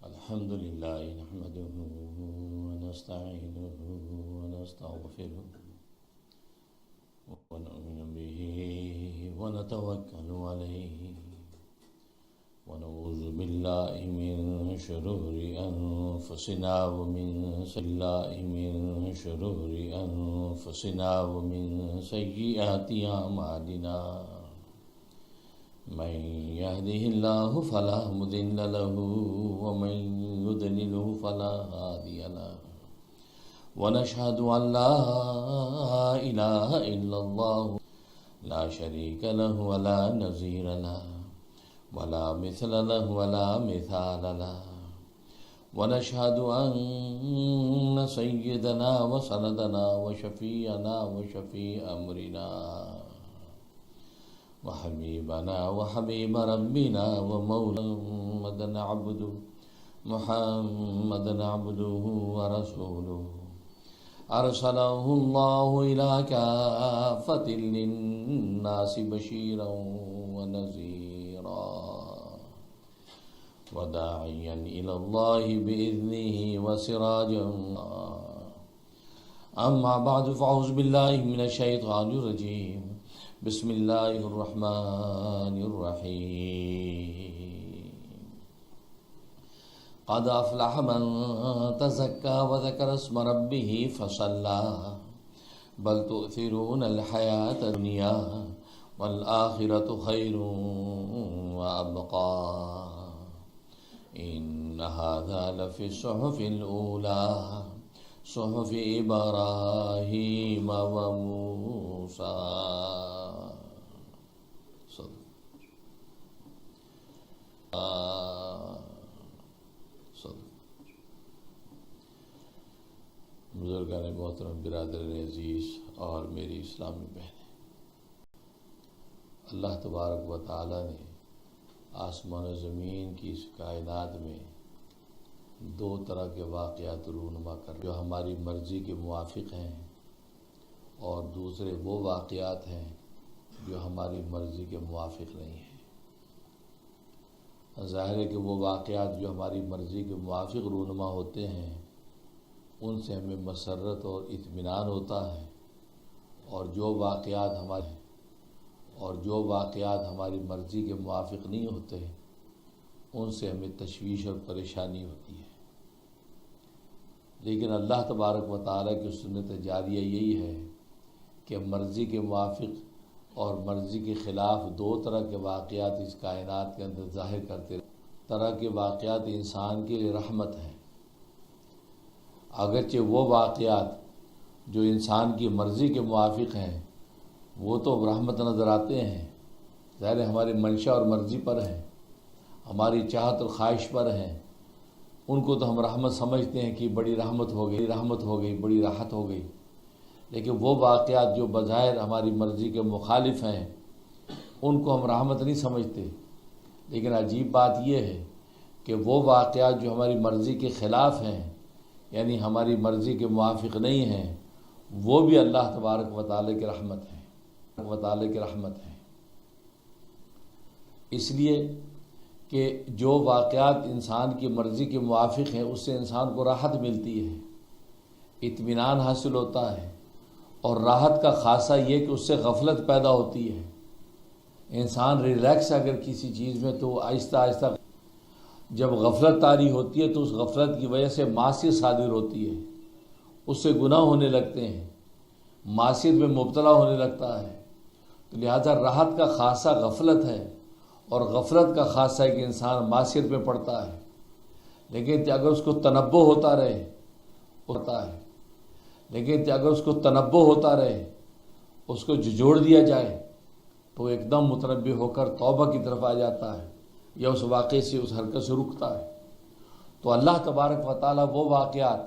الحمد لله نحمده ونستعينه ونستغفره ونؤمن به ونتوكل عليه ونعوذ بالله من شرور أنفسنا ومن سيئات أعمالنا من يهده الله فلا مضل له ومن يضلله فلا هادي له ونشهد أن لا إله إلا الله لا شريك له ولا نظير له ولا مثل له ولا مثال له ونشهد أن سيدنا وسندنا وشفيعنا وشفيع أمرنا وحبيبنا وحبيب ربنا ومولانا محمد عبده ورسوله أرسله الله إلى كافة للناس بشيرا ونذيرا وداعيا إلى الله بإذنه وسراجا. أما بعد فأعوذ بالله من الشيطان الرجيم. بسم الله الرحمن الرحيم. قد أفلح من تزكى وذكر اسم ربه فصلى بل تؤثرون الحياة الدنيا والآخرة خير وأبقى إن هذا لفي الصحف الأولى صحف إبراهيم وموسى. بزرگان محترم، برادران عزیز اور میری اسلامی بہنیں، اللہ تبارک و تعالی نے آسمان و زمین کی اس کائنات میں دو طرح کے واقعات رونما کر جو ہماری مرضی کے موافق ہیں، اور دوسرے وہ واقعات ہیں جو ہماری مرضی کے موافق نہیں ہیں. ظاہر ہے کہ وہ واقعات جو ہماری مرضی کے موافق رونما ہوتے ہیں ان سے ہمیں مسرت اور اطمینان ہوتا ہے، اور جو واقعات ہماری مرضی کے موافق نہیں ہوتے ان سے ہمیں تشویش اور پریشانی ہوتی ہے. لیکن اللہ تبارک و تعالیٰ کی سنت جاریہ یہی ہے کہ مرضی کے موافق اور مرضی کے خلاف دو طرح کے واقعات اس کائنات کے اندر ظاہر کرتے طرح کے واقعات انسان کے لیے رحمت ہیں. اگرچہ وہ واقعات جو انسان کی مرضی کے موافق ہیں وہ تو رحمت نظر آتے ہیں، ظاہر ہماری منشا اور مرضی پر ہیں، ہماری چاہت اور خواہش پر ہیں، ان کو تو ہم رحمت سمجھتے ہیں کہ بڑی رحمت ہو گئی، بڑی راحت ہو گئی. لیکن وہ واقعات جو بظاہر ہماری مرضی کے مخالف ہیں ان کو ہم رحمت نہیں سمجھتے. لیکن عجیب بات یہ ہے کہ وہ واقعات جو ہماری مرضی کے خلاف ہیں، یعنی ہماری مرضی کے موافق نہیں ہیں، وہ بھی اللہ تبارک و تعالیٰ کی رحمت ہیں. اس لیے کہ جو واقعات انسان کی مرضی کے موافق ہیں اس سے انسان کو راحت ملتی ہے، اطمینان حاصل ہوتا ہے، اور راحت کا خاصہ یہ کہ اس سے غفلت پیدا ہوتی ہے. انسان ریلیکس اگر کسی چیز میں تو آہستہ آہستہ جب غفلت طاری ہوتی ہے تو اس غفلت کی وجہ سے معصیت صادر ہوتی ہے، اس سے گناہ ہونے لگتے ہیں، معصیت میں مبتلا ہونے لگتا ہے. تو لہذا راحت کا خاصہ غفلت ہے، اور غفلت کا خاصہ ہے کہ انسان معصیت میں پڑتا ہے. لیکن اگر اس کو تنبہ ہوتا رہے اس کو جھجوڑ دیا جائے تو ایک دم متنبہ ہو کر توبہ کی طرف آ جاتا ہے، یا اس واقعے سے اس حرکت سے رکتا ہے. تو اللہ تبارک و تعالیٰ وہ واقعات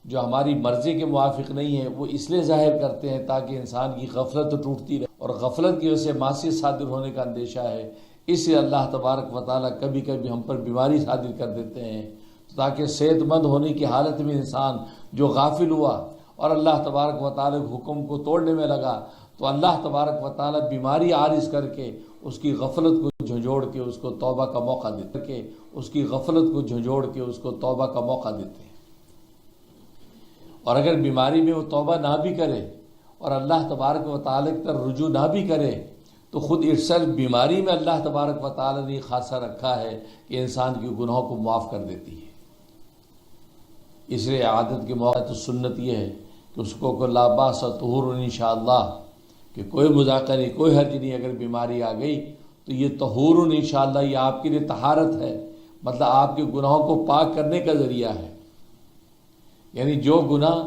جو ہماری مرضی کے موافق نہیں ہیں وہ اس لیے ظاہر کرتے ہیں تاکہ انسان کی غفلت ٹوٹتی رہے، اور غفلت کی وجہ سے معصیت صادر ہونے کا اندیشہ ہے. اس لیے اللہ تبارک و تعالیٰ کبھی کبھی ہم پر بیماری صادر کر دیتے ہیں تاکہ صحت مند ہونے کی حالت میں انسان جو غافل ہوا اور اللہ تبارک و تعالیٰ کے حکم کو توڑنے میں لگا تو اللہ تبارک و تعالیٰ بیماری عارض کر کے اس کی غفلت کو جھنجھوڑ کے اس کو توبہ کا موقع دیتے ہیں، اس کی غفلت کو جھنجھوڑ کے اس کو توبہ کا موقع دیتے ہیں۔ اور اگر بیماری میں وہ توبہ نہ بھی کرے اور اللہ تبارک و تعالیٰ کی طرف رجوع نہ بھی کرے تو خود ارسل بیماری میں اللہ تبارک و تعالیٰ نے خاصہ رکھا ہے کہ انسان کے گناہوں کو معاف کر دیتی ہے۔ اس لیے عادت کے موقع تو سنت یہ ہے کہ اس کو لا باس طہور انشاءاللہ، کہ کوئی مذاکرہ نہیں، کوئی حرج نہیں، اگر بیماری آ گئی تو یہ طہور انشاءاللہ، یہ آپ کے لیے طہارت ہے، مطلب آپ کے گناہوں کو پاک کرنے کا ذریعہ ہے۔ یعنی جو گناہ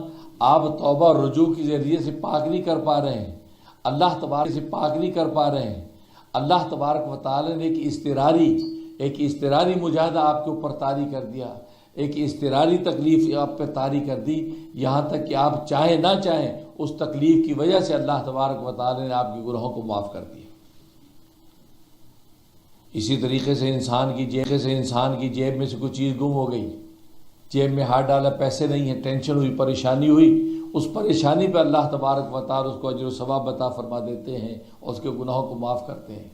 آپ توبہ اور رجوع کے ذریعے سے پاک نہیں کر پا رہے ہیں، اللہ تبارک سے پاک نہیں کر پا رہے ہیں، اللہ تبارک و تعالی نے ایک اضطراری مجاہدہ آپ کے اوپر طاری کر دیا، ایک اضطراری تکلیف آپ پہ طاری کر دی، یہاں تک کہ آپ چاہیں نہ چاہیں اس تکلیف کی وجہ سے اللہ تبارک و تعالی نے آپ کے گناہوں کو معاف کر دیا۔ اسی طریقے سے انسان کی جیب میں سے کوئی چیز گم ہو گئی، جیب میں ہاتھ ڈالا، پیسے نہیں ہیں، ٹینشن ہوئی، پریشانی ہوئی، اس پریشانی پہ اللہ تبارک و تعالی اس کو اجر و ثواب عطا فرما دیتے ہیں اور اس کے گناہوں کو معاف کرتے ہیں۔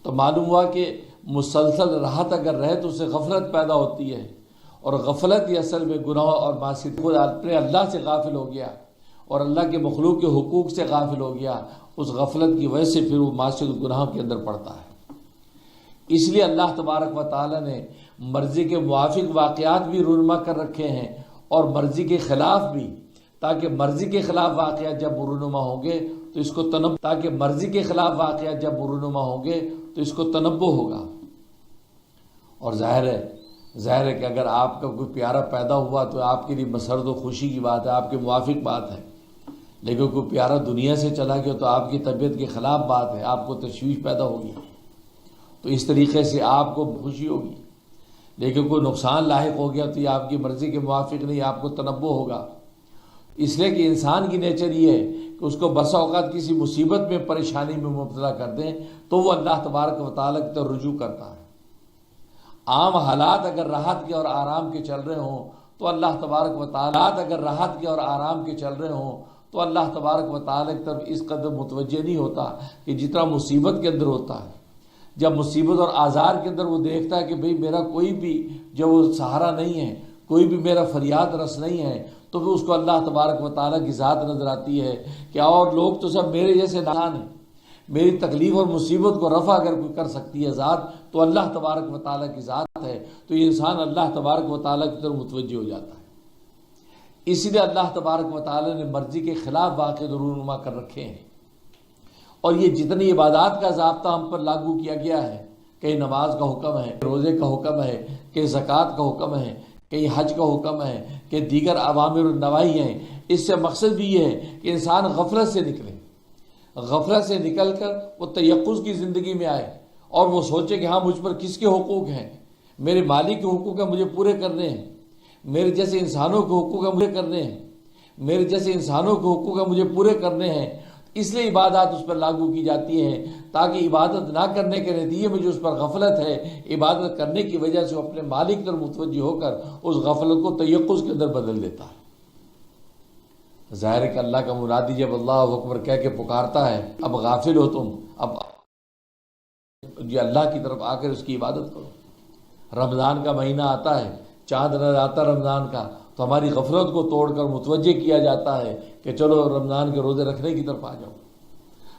تو معلوم ہوا کہ مسلسل راحت اگر رہے تو اسے غفلت پیدا ہوتی ہے، اور غفلت یہ اصل میں گناہ اور معصیت، خود اپنے اللہ سے غافل ہو گیا اور اللہ کے مخلوق کے حقوق سے غافل ہو گیا، اس غفلت کی وجہ سے پھر وہ معصیت گناہوں کے اندر پڑتا ہے۔ اس لیے اللہ تبارک و تعالی نے مرضی کے موافق واقعات بھی رونما کر رکھے ہیں اور مرضی کے خلاف بھی، تاکہ مرضی کے خلاف واقعات جب رونما ہوں گے تو اس کو تنبہ ہوگا۔ اور ظاہر ہے کہ اگر آپ کا کوئی پیارا پیدا ہوا تو آپ کے لیے مسرت و خوشی کی بات ہے، آپ کے موافق بات ہے، لیکن کوئی پیارا دنیا سے چلا گیا تو آپ کی طبیعت کے خلاف بات ہے، آپ کو تشویش پیدا ہوگی، تو اس طریقے سے آپ کو خوشی ہوگی۔ لیکن کوئی نقصان لاحق ہو گیا تو یہ آپ کی مرضی کے موافق نہیں، آپ کو تنبہ ہوگا۔ اس لیے کہ انسان کی نیچر یہ ہے کہ اس کو بسا اوقات کسی مصیبت میں، پریشانی میں مبتلا کر دیں تو وہ اللہ تبارک و تعالیٰ کی طرف رجوع کرتا ہے۔ عام حالات اگر راحت کے اور آرام کے چل رہے ہوں تو اللہ تبارک و تعالیٰ کی طرف اس قدر متوجہ نہیں ہوتا کہ جتنا مصیبت کے اندر ہوتا ہے۔ جب مصیبت اور آزار کے اندر وہ دیکھتا ہے کہ بھئی میرا کوئی بھی جو وہ سہارا نہیں ہے، کوئی بھی میرا فریاد رس نہیں ہے، تو پھر اس کو اللہ تبارک و تعالیٰ کی ذات نظر آتی ہے کہ اور لوگ تو سب میرے جیسے نادان ہیں، میری تکلیف اور مصیبت کو رفع اگر کوئی کر سکتی ہے ذات تو اللہ تبارک و تعالیٰ کی ذات ہے، تو یہ انسان اللہ تبارک و تعالیٰ کی طرف متوجہ ہو جاتا ہے۔ اسی لیے اللہ تبارک و تعالیٰ نے مرضی کے خلاف واقع رونما کر رکھے ہیں، اور یہ جتنی عبادات کا ضابطہ ہم پر لاگو کیا گیا ہے، کہیں نماز کا حکم ہے، روزے کا حکم ہے، کہیں زکوٰۃ کا حکم ہے، کہیں حج کا حکم ہے، کہ دیگر اوامر النواہی ہیں، اس سے مقصد بھی یہ ہے کہ انسان غفلت سے نکل کر وہ تیقظ کی زندگی میں آئے اور وہ سوچے کہ ہاں مجھ پر کس کے حقوق ہیں، میرے مالک کے حقوق ہیں، مجھے پورے کرنے ہیں، میرے جیسے انسانوں کے حقوق ہیں مجھے پورے کرنے ہیں۔ اس لیے عبادات اس پر لاگو کی جاتی ہیں تاکہ عبادت نہ کرنے کے نتیجے میں جو اس پر غفلت ہے، عبادت کرنے کی وجہ سے وہ اپنے مالک پر متوجہ ہو کر اس غفلت کو تیقظ کے اندر بدل دیتا ہے۔ ظاہر ہے کہ اللہ کا منادی جب اللہ اکبر کہہ کے پکارتا ہے، اب غافل ہو تم، اب یہ اللہ کی طرف آ کر اس کی عبادت کرو۔ رمضان کا مہینہ آتا ہے، چاند نظر آتا رمضان کا، تو ہماری غفلت کو توڑ کر متوجہ کیا جاتا ہے کہ چلو رمضان کے روزے رکھنے کی طرف آ جاؤ۔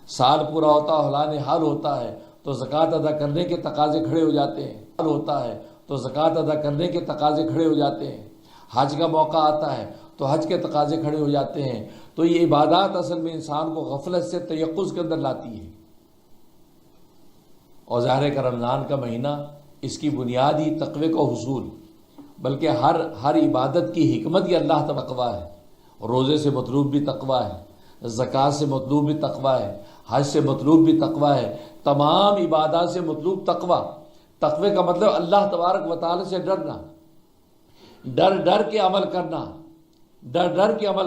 سال پورا ہوتا اعلان حال ہوتا ہے تو زکوٰۃ ادا کرنے کے تقاضے کھڑے ہو جاتے ہیں، حج کا موقع آتا ہے تو حج کے تقاضے کھڑے ہو جاتے ہیں۔ تو یہ عبادات اصل میں انسان کو غفلت سے تیقظ کے اندر لاتی ہے، اور ظاہر ہے کہ رمضان کا مہینہ اس کی بنیادی تقوی کا حصول، بلکہ ہر عبادت کی حکمت یہ اللہ تقوی ہے۔ روزے سے مطلوب بھی تقوی ہے، زکوٰۃ سے مطلوب بھی تقوی ہے، حج سے مطلوب بھی تقوی ہے، تمام عبادات سے مطلوب تقوی کا مطلب اللہ تبارک و تعالی سے ڈرنا، ڈر کے عمل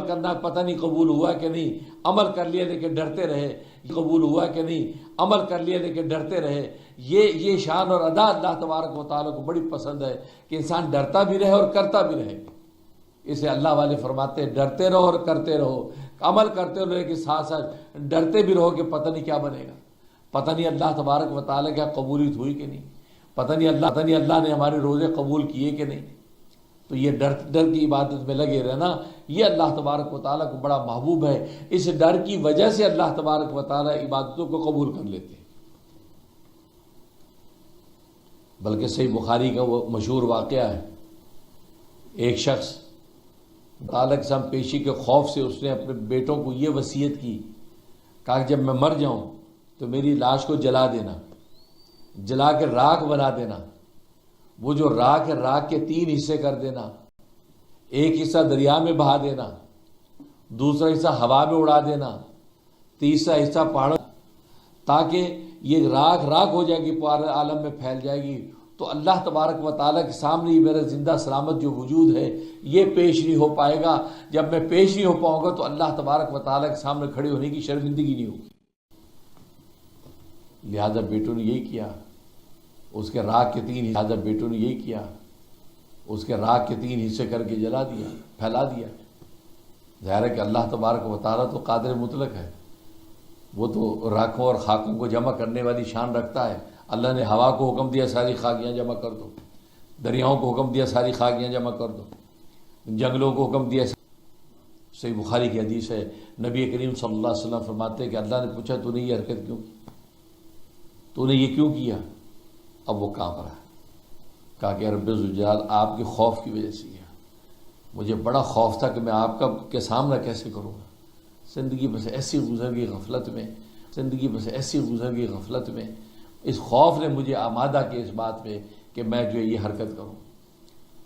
کرنا، پتہ نہیں قبول ہوا کہ نہیں، عمل کر لیا لیکن ڈرتے رہے، قبول ہوا کہ نہیں، عمل کر لیا لیکن ڈرتے رہے۔ یہ شان اور ادا اللہ تبارک و تعالیٰ کو بڑی پسند ہے کہ انسان ڈرتا بھی رہے اور کرتا بھی رہے۔ اسے اللہ والے فرماتے ہیں ڈرتے رہو اور کرتے رہو، عمل کرتے رہو کہ ساتھ ساتھ ڈرتے بھی رہو کہ پتہ نہیں کیا بنے گا، پتہ نہیں اللہ تبارک و تعالیٰ کیا قبولیت ہوئی کہ نہیں، پتہ نہیں اللہ نے ہمارے روزے قبول کیے کہ نہیں۔ تو یہ ڈر کی عبادت میں لگے رہنا، یہ اللہ تبارک و تعالیٰ کو بڑا محبوب ہے۔ اس ڈر کی وجہ سے اللہ تبارک و تعالیٰ عبادتوں کو قبول کر لیتے ہیں۔ بلکہ صحیح بخاری کا وہ مشہور واقعہ ہے، ایک شخص تعالیٰ کے سامنے پیشی کے خوف سے اس نے اپنے بیٹوں کو یہ وصیت کی، کہا کہ جب میں مر جاؤں تو میری لاش کو جلا دینا، جلا کے راکھ بنا دینا، وہ جو راکھ ہے راکھ کے 3 حصے کر دینا، ایک حصہ دریا میں بہا دینا، دوسرا حصہ ہوا میں اڑا دینا، تیسرا حصہ پہاڑوں، تاکہ یہ راکھ ہو جائے گی، پورے عالم میں پھیل جائے گی، تو اللہ تبارک و تعالیٰ کے سامنے یہ میرا زندہ سلامت جو وجود ہے یہ پیش نہیں ہو پائے گا۔ جب میں پیش نہیں ہو پاؤں گا تو اللہ تبارک و تعالیٰ کے سامنے کھڑے ہونے کی شرمندگی نہیں ہوگی۔ لہذا بیٹوں نے یہی کیا، اس کے راکھ کے 3 حصے کر کے جلا دیا، پھیلا دیا۔ ظاہر ہے کہ اللہ تبارک و تعالیٰ تو قادر مطلق ہے، وہ تو راکھوں اور خاکوں کو جمع کرنے والی شان رکھتا ہے۔ اللہ نے ہوا کو حکم دیا ساری خاکیاں جمع کر دو، دریاؤں کو حکم دیا ساری خاکیاں جمع کر دو، جنگلوں کو حکم دیا۔ صحیح بخاری کی حدیث ہے، نبی کریم صلی اللہ علیہ وسلم فرماتے ہیں کہ اللہ نے پوچھا تو نے یہ حرکت کیوں کی، تو نے یہ کیوں کیا؟ اب وہ کانپ رہا ہے، کہا کہ رب ذوالجلال آپ کے خوف کی وجہ سے کیا، مجھے بڑا خوف تھا کہ میں آپ کا سامنا کیسے کروں گا۔ زندگی بس ایسی گزر گئی غفلت میں، اس خوف نے مجھے آمادہ کیا اس بات پہ کہ میں جو یہ حرکت کروں۔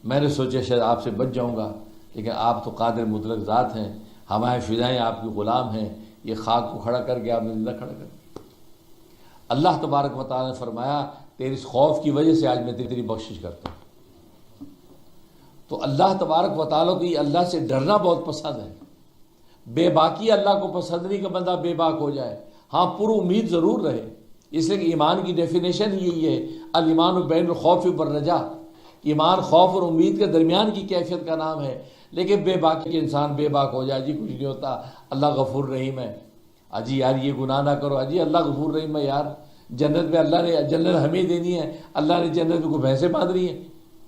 میں نے سوچا شاید آپ سے بچ جاؤں گا، لیکن آپ تو قادر مطلق ذات ہیں، ہمارے فضائیں آپ کے غلام ہیں، یہ خاک کو کھڑا کر کے آپ نے زندہ کھڑا کر دیا۔ اللہ تبارک و تعالیٰ نے فرمایا تیرے اس خوف کی وجہ سے آج میں تیری بخشش کرتا ہوں۔ تو اللہ تبارک و تعالیٰ کو یہ اللہ سے ڈرنا بہت پسند ہے۔ بے باکی اللہ کو پسند نہیں کہ بندہ بے باک ہو جائے، ہاں پر امید ضرور رہے۔ اس لیے کہ ایمان کی ڈیفینیشن یہی ہے، الایمان بین الخوف والرجاء، ایمان خوف اور امید کے درمیان کی کیفیت کا نام ہے۔ لیکن بے باکی کے انسان بے باک ہو جائے، جی کچھ نہیں ہوتا، اللہ غفور رحیم ہے، اجی یار یہ گناہ نہ کرو، اجی اللہ غفور رحیم ہے، یار جنت میں اللہ نے جنت ہمیں دینی ہے، اللہ نے جنت میں کوئی بھینسیں باندھ رہی ہیں،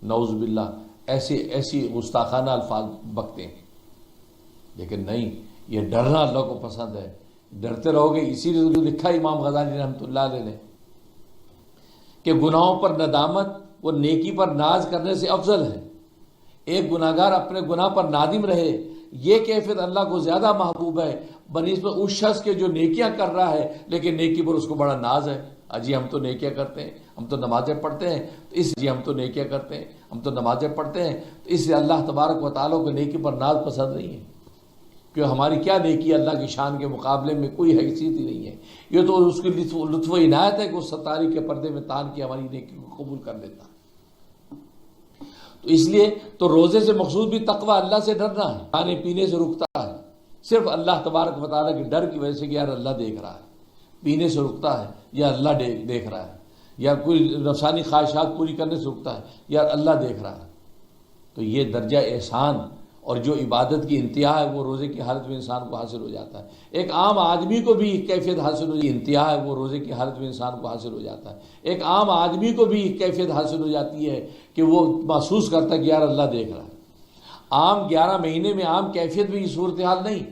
نعوذ باللہ، ایسی گستاخانہ الفاظ بکتے ہیں۔ لیکن نہیں، یہ ڈرنا اللہ کو پسند ہے، ڈرتے رہو گے۔ اسی لیے لکھا امام غزالی رحمۃ اللہ علیہ نے کہ گناہوں پر ندامت وہ نیکی پر ناز کرنے سے افضل ہے۔ ایک گناہگار اپنے گناہ پر نادم رہے، یہ کیفیت اللہ کو زیادہ محبوب ہے بنسبت اس شخص کے جو نیکیاں کر رہا ہے لیکن نیکی پر اس کو بڑا ناز ہے۔ اجی ہم تو نیکیاں کرتے ہیں، ہم تو نمازیں پڑھتے ہیں، تو اس لیے ہم تو نیکیاں کرتے ہیں، ہم تو نمازیں پڑھتے ہیں، تو اس لیے اللہ تبارک و تعالیٰ کو نیکی پر ناز پسند نہیں ہے، کہ ہماری کیا نیکی اللہ کی شان کے مقابلے میں کوئی حیثیت ہی نہیں ہے۔ یہ تو اس کی لطف و عنایت ہے کہ اس ستاری کے پردے میں تان کے ہماری نیکی کو قبول کر لیتا ہے۔ تو اس لیے تو روزے سے مقصود بھی تقوی، اللہ سے ڈرنا ہے، کھانے پینے سے رکتا ہے صرف اللہ تبارک و تعالیٰ کے ڈر کی وجہ سے کہ یار اللہ دیکھ رہا ہے، پینے سے رکتا ہے یا اللہ دیکھ رہا ہے، یا کوئی نفسانی خواہشات پوری کرنے سے رکتا ہے یا اللہ دیکھ رہا ہے۔ تو یہ درجہ احسان اور جو عبادت کی انتہا ہے وہ روزے کی حالت میں انسان کو حاصل ہو جاتا ہے۔ ایک عام آدمی کو بھی کیفیت حاصل ہو جاتی ہے، انتہا ہے وہ روزے کی حالت میں انسان کو حاصل ہو جاتا ہے۔ ایک عام آدمی کو بھی کیفیت حاصل ہو جاتی ہے کہ وہ محسوس کرتا ہے کہ یار اللہ دیکھ رہا ہے۔ عام 11 مہینے میں عام کیفیت بھی یہ صورتحال نہیں،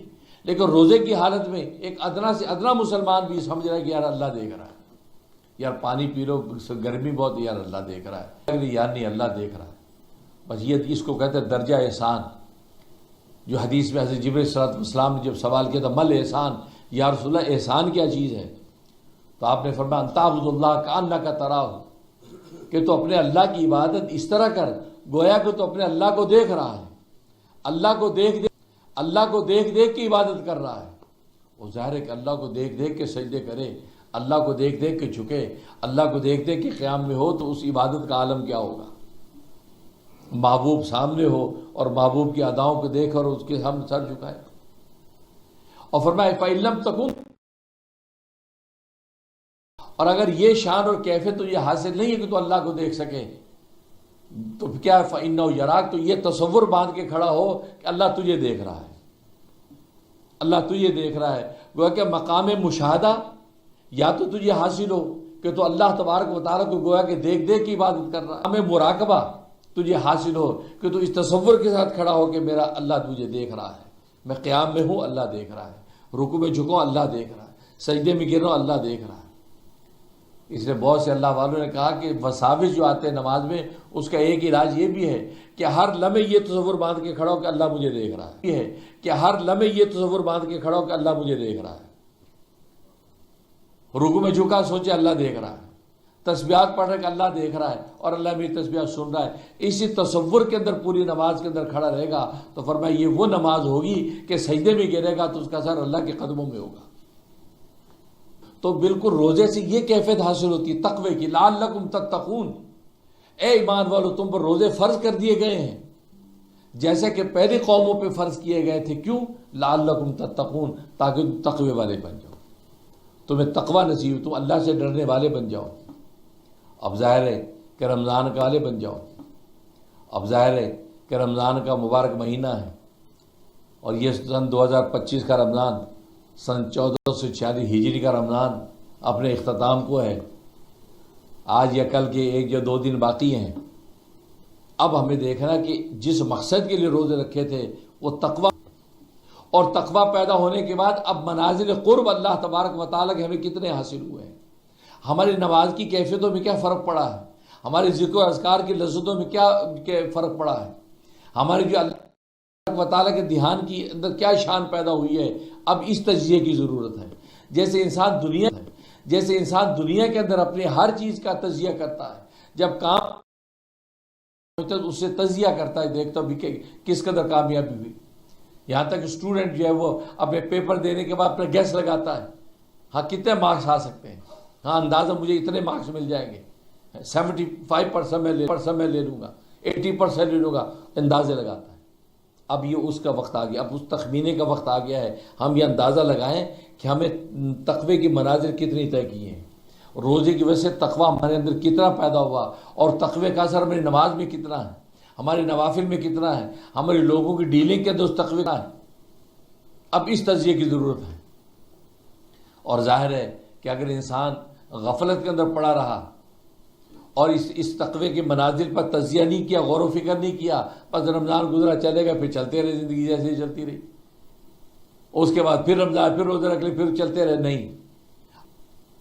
لیکن روزے کی حالت میں ایک ادنا سے ادنا مسلمان بھی سمجھ رہا ہے کہ یار اللہ دیکھ رہا ہے، یار پانی پی لو گرمی بہت، یار اللہ دیکھ رہا ہے، یار نہیں اللہ دیکھ رہا ہے۔ بس یہ اس کو کہتے ہیں درجہ احسان، جو حدیث میں حضرت جبرائیل صلی اللہ علیہ وسلم نے جب سوال کیا تھا مل احسان، یا رسول اللہ احسان کیا چیز ہے، تو آپ نے فرمایا ان تعبد اللہ کأنک تراہ، کہ تو اپنے اللہ کی عبادت اس طرح کر گویا کہ تو اپنے اللہ کو دیکھ رہا ہے، اللہ کو دیکھ دیکھ کے عبادت کر رہا ہے۔ وہ ظاہر ہے کہ اللہ کو دیکھ دیکھ کے سجدے کرے، اللہ کو دیکھ دیکھ کے جھکے، اللہ کو دیکھ دیکھ کے قیام میں ہو، تو اس عبادت کا عالم کیا ہوگا۔ محبوب سامنے ہو اور محبوب کی اداؤں کو دیکھ اور اس کے سامنے سر جھکائے، اور فرمایا فَإِن لَمْ تَكُنْ، اور اگر یہ شان اور کیفیت تو یہ حاصل نہیں ہے کہ تو اللہ کو دیکھ سکے، تو کیا فَإِنَّهُ يَرَاكَ، تو یہ تصور باندھ کے کھڑا ہو کہ اللہ تجھے دیکھ رہا ہے، اللہ تجھے دیکھ رہا ہے۔ گویا کہ مقام مشاہدہ یا تو تجھے حاصل ہو کہ تو اللہ تبارک و تعالیٰ کو گویا کہ دیکھ دیکھ کی عبادت کر رہا ہے، ہمیں مراقبہ تجھے حاصل ہو کہ تو اس تصور کے ساتھ کھڑا ہو کہ میرا اللہ تجھے دیکھ رہا ہے، میں قیام میں ہوں اللہ دیکھ رہا ہے، رکوع میں جھکوں اللہ دیکھ رہا ہے، سجدے میں گر رہا ہوں اللہ دیکھ رہا ہے۔ اس لیے بہت سے اللہ والوں نے کہا کہ وساوس جو آتے ہیں نماز میں، اس کا ایک علاج یہ بھی ہے کہ ہر لمحے یہ تصور باندھ کے کھڑا ہو کہ اللہ مجھے دیکھ رہا ہے، یہ ہے کہ ہر لمحے یہ تصور باندھ کے کھڑا ہو کہ اللہ مجھے دیکھ رہا ہے، رکوع میں جھکا سوچے اللہ دیکھ رہا ہے، تسبیحات پڑھ رہے کہ اللہ دیکھ رہا ہے اور اللہ میری تسبیحات سن رہا ہے، اسی تصور کے اندر پوری نماز کے اندر کھڑا رہے گا تو فرمایا یہ وہ نماز ہوگی کہ سجدے میں گرے گا تو اس کا سر اللہ کے قدموں میں ہوگا۔ تو بالکل روزے سے یہ کیفیت حاصل ہوتی ہے تقوی کی، لعلکم تتقون، اے ایمان والو تم پر روزے فرض کر دیے گئے ہیں جیسے کہ پہلی قوموں پہ فرض کیے گئے تھے، کیوں؟ لعلکم تتقون، تاکہ تم تقوی والے بن جاؤ، تمہیں تقوی نصیب، تم اللہ سے ڈرنے والے بن جاؤ۔ اب ظاہر ہے کہ رمضان کا والے بن جاؤ، اب ظاہر ہے کہ رمضان کا مبارک مہینہ ہے اور یہ سن 2025 کا رمضان، سن 1446 ہجری کا رمضان اپنے اختتام کو ہے، آج یا کل کے 1 یا 2 دن باقی ہیں۔ اب ہمیں دیکھنا کہ جس مقصد کے لیے روزے رکھے تھے وہ تقوی، اور تقوی پیدا ہونے کے بعد اب منازل قرب اللہ تبارک و تعالیٰ کے ہمیں کتنے حاصل ہوئے ہیں، ہماری نماز کی کیفیتوں میں کیا فرق پڑا ہے، ہماری ذکر و اذکار کی لذتوں میں کیا فرق پڑا ہے، ہماری جو اللہ تبارک و تعالیٰ کے دھیان کی اندر کیا شان پیدا ہوئی ہے۔ اب اس تجزیے کی ضرورت ہے، جیسے انسان دنیا کے اندر اپنے ہر چیز کا تجزیہ کرتا ہے، جب کام اس سے تجزیہ کرتا ہے، دیکھتا بھی کہ کس قدر کامیابی ہوئی، یہاں تک اسٹوڈنٹ جو ہے وہ اپنے پیپر دینے کے بعد اپنا گیس لگاتا ہے، ہاں کتنے مارکس آ سکتے ہیں، ہاں اندازہ مجھے اتنے مارکس مل جائیں گے، 75% میں لے لوں گا، 80% لے لوں گا، اندازے لگاتا ہے۔ اب یہ اس کا وقت آ گیا، اب اس تخمینے کا وقت آ گیا ہے، ہم یہ اندازہ لگائیں کہ ہمیں تقوی کی منازل کتنی طے کی ہیں، روزے کی وجہ سے تقوی ہمارے اندر کتنا پیدا ہوا، اور تقوی کا اثر ہماری نماز میں کتنا ہے، ہماری نوافل میں کتنا ہے، ہمارے لوگوں کی ڈیلنگ کے اندر اس تقوی کا ہے۔ اب اس تجزیے کی ضرورت ہے، اور ظاہر ہے کہ اگر انسان غفلت کے اندر پڑا رہا اور اس تقوی کے منازل پر تجزیہ نہیں کیا، غور و فکر نہیں کیا، بس رمضان گزرا چلے گا، پھر چلتے رہے، زندگی جیسے ہی چلتی رہی، اس کے بعد پھر رمضان، پھر روزے رکھ لے، پھر چلتے رہے، نہیں،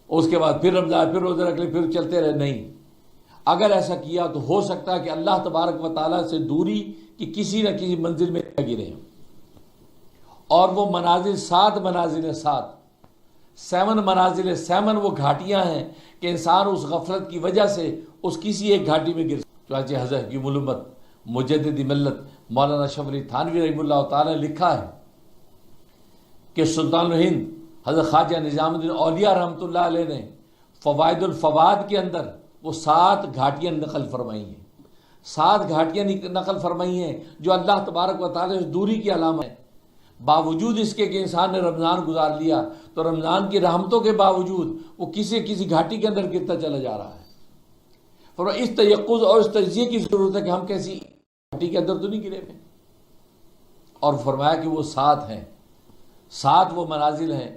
اس کے بعد پھر رمضان، پھر روزے رکھ لے، پھر چلتے رہے، نہیں۔ اگر ایسا کیا تو ہو سکتا ہے کہ اللہ تبارک و تعالیٰ سے دوری کی کسی نہ کسی منزل میں گرے ہیں، اور وہ منازل 7 منازل ہیں، 7 منازل وہ گھاٹیاں ہیں کہ انسان اس غفلت کی وجہ سے اس کسی ایک گھاٹی میں گر سکتا۔ چنانچہ حضرت حکیم الامت مجدد ملت مولانا اشرف علی تھانوی رحمہ اللہ تعالیٰ نے لکھا ہے کہ سلطان الہند حضرت خواجہ نظام الدین اولیاء رحمۃ اللہ علیہ نے فوائد الفواد کے اندر وہ 7 گھاٹیاں نقل فرمائی ہیں، 7 گھاٹیاں نقل فرمائی ہیں جو اللہ تبارک و تعالیٰ سے دوری کی علامت ہے۔ باوجود اس کے کہ انسان نے رمضان گزار لیا تو رمضان کی رحمتوں کے باوجود وہ کسی گھاٹی کے اندر گرتا چلا جا رہا ہے۔ فرمایا اس تیقظ اور اس تجزیے کی ضرورت ہے کہ ہم کیسی گھاٹی کے اندر تو نہیں گرے ہوئے، اور فرمایا کہ وہ 7 ہیں، 7 وہ منازل ہیں۔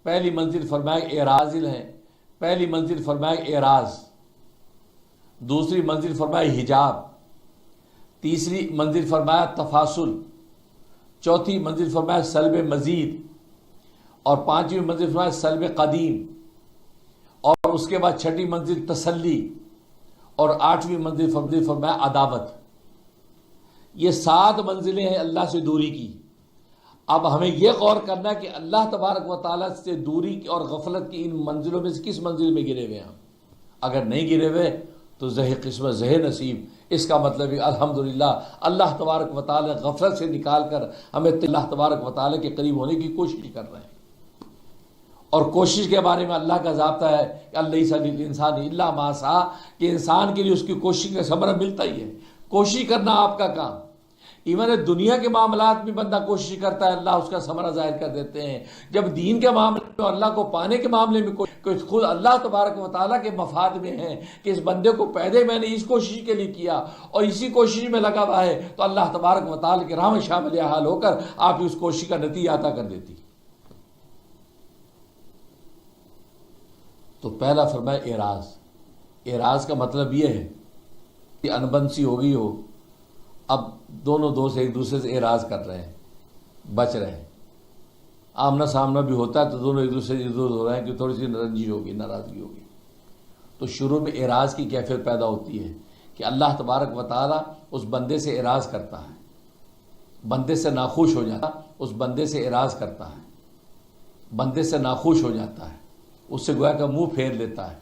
پہلی منزل فرمایا اعراض ہیں، پہلی منزل فرمایا اعراض، دوسری منزل فرمایا حجاب، تیسری منزل فرمایا تفاصل، چوتھی منزل فرمایا سلب مزید، اور 5ویں منزل فرمایا سلب قدیم، اور اس کے بعد 6ٹھی منزل تسلی، اور 8ویں منزل فرمایا عداوت۔ یہ 7 منزلیں ہیں اللہ سے دوری کی۔ اب ہمیں یہ غور کرنا ہے کہ اللہ تبارک و تعالیٰ سے دوری کی اور غفلت کی ان منزلوں میں سے کس منزل میں گرے ہوئے ہیں ہم۔ اگر نہیں گرے ہوئے تو زہ قسمت زہ نصیب، اس کا مطلب ہے الحمدللہ اللہ تبارک و تعالیٰ غفلت سے نکال کر ہمیں اللہ تبارک و تعالیٰ کے قریب ہونے کی کوشش کر رہے ہیں۔ اور کوشش کے بارے میں اللہ کا ضابطہ ہے کہ اللہ انسان الا ما سعی، کہ انسان کے لیے اس کی کوشش کا ثمرہ ملتا ہی ہے۔ کوشش کرنا آپ کا کام، ایون دنیا کے معاملات میں بندہ کوشش کرتا ہے، اللہ اس کا ثمرہ ظاہر کر دیتے ہیں۔ جب دین کے معاملے میں اللہ کو پانے کے معاملے میں خود اللہ تبارک و تعالیٰ کے مفاد میں ہے کہ اس بندے کو پیدا میں نے اس کوشش کے لیے کیا اور اسی کوشش میں لگا ہوا ہے، تو اللہ تبارک و تعالیٰ کے راہ میں شامل حال ہو کر آپ اس کوشش کا نتیجہ عطا کر دیتی۔ پہلا فرمایا اعراض. اعراض کا مطلب یہ ہے کہ انبنسی ہو گئی ہو، اب دونوں دوست ایک دوسرے سے اعراض کر رہے ہیں، بچ رہے ہیں، آمنا سامنا بھی ہوتا ہے تو دونوں ایک دوسرے سے ارد ہو رہے ہیں کہ تھوڑی سی رنجش ہوگی، ناراضگی ہوگی. تو شروع میں اعراض کی کیفیت پیدا ہوتی ہے کہ اللہ تبارک و تعالیٰ اس بندے سے اعراض کرتا ہے، بندے سے ناخوش ہو جاتا ہے، اس بندے سے اعراض کرتا ہے، بندے سے ناخوش ہو جاتا ہے، اس سے گویا کا منہ پھیر لیتا ہے،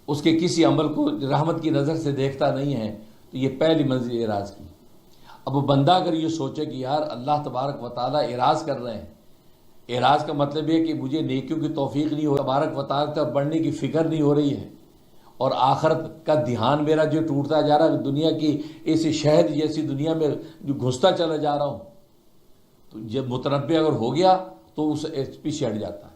اس کے کسی عمل کو رحمت کی نظر سے دیکھتا نہیں ہے. تو یہ پہلی منزل اعراض کی. اب وہ بندہ اگر یہ سوچے کہ یار اللہ تبارک و تعالیٰ اعراض کر رہے ہیں، اعراض کا مطلب یہ کہ مجھے نیکیوں کی توفیق نہیں ہو، تبارک و تعالیٰ تک بڑھنے کی فکر نہیں ہو رہی ہے، اور آخرت کا دھیان میرا جو ٹوٹتا جا رہا ہے، دنیا کی ایسی شہد جیسی دنیا میں جو گھستا چلا جا رہا ہوں، تو جب متنبع اگر ہو گیا تو اس پیچھے ہٹ جاتا ہے.